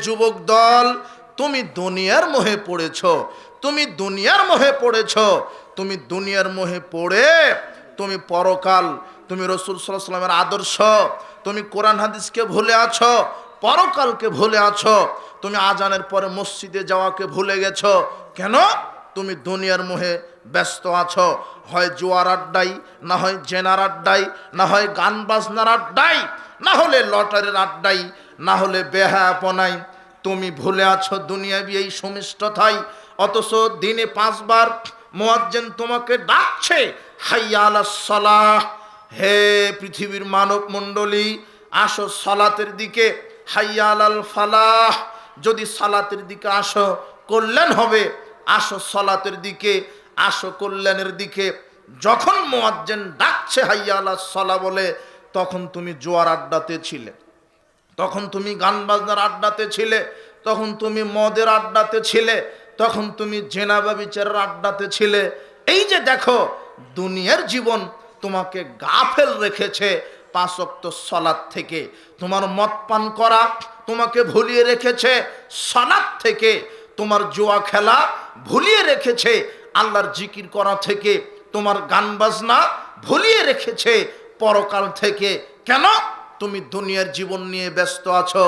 যুবক দল, তুমি দুনিয়ার মোহে পড়েছ, তুমি দুনিয়ার মোহে পড়েছ, তুমি দুনিয়ার মোহে পড়ে তুমি পরকাল, তুমি রাসূল সাল্লাল্লাহু আলাইহি ওয়াসাল্লামের আদর্শ, তুমি কোরআন হাদিসকে ভুলে আছো, পরকালকে ভুলে আছো, তুমি আজানের পরে মসজিদে যাওয়াকে ভুলে গেছো। কেন? তুমি দুনিয়ার মোহে ব্যস্ত আছো। হয় জুয়ার আড্ডাই, না হয় জেনার আড্ডাই, না হয় গান বাজনার আড্ডাই, না হলে লটারির আড্ডাই, না হলে বেহায়াপনাই। তুমি ভুলে আছো দুনিয়াবি এই সুমিষ্টতায়। অথচ দিনে 5 বার মুয়াজ্জিন তোমাকে ডাকছে, হাইয়া আলাস সালাহ, হে পৃথিবীর মানব মণ্ডলী, আসো সালাতের দিকে, হাইয়া আলাল ফালাহ, যদি সালাতের দিকে আসো কল্যাণ হবে, আসো সালাতের দিকে, আসো কল্যাণের দিকে। যখন মুয়াজ্জিন ডাকছে হাইয়া আলাস সালাহ বলে, তখন তুমি জুয়ার আড্ডাতে ছিলে, তখন তুমি গান বাজনার আড্ডাতে ছিলে, তখন তুমি মদের আড্ডাতে ছিলে, তখন তুমি জেনা ব্যভিচারের আড্ডাতে ছিলে। এই যে দেখো, দুনিয়ার জীবন তোমাকে গাফেল রেখেছে 5 ওয়াক্ত সালাত থেকে। তোমার মদ পান করা তোমাকে ভুলিয়ে রেখেছে সালাত থেকে, তোমার জুয়া খেলা ভুলিয়ে রেখেছে আল্লাহর জিকির করা থেকে, তোমার গান বাজনা ভুলিয়ে রেখেছে পরকাল থেকে। কেন? তুমি দুনিয়ার জীবন নিয়ে ব্যস্ত আছো।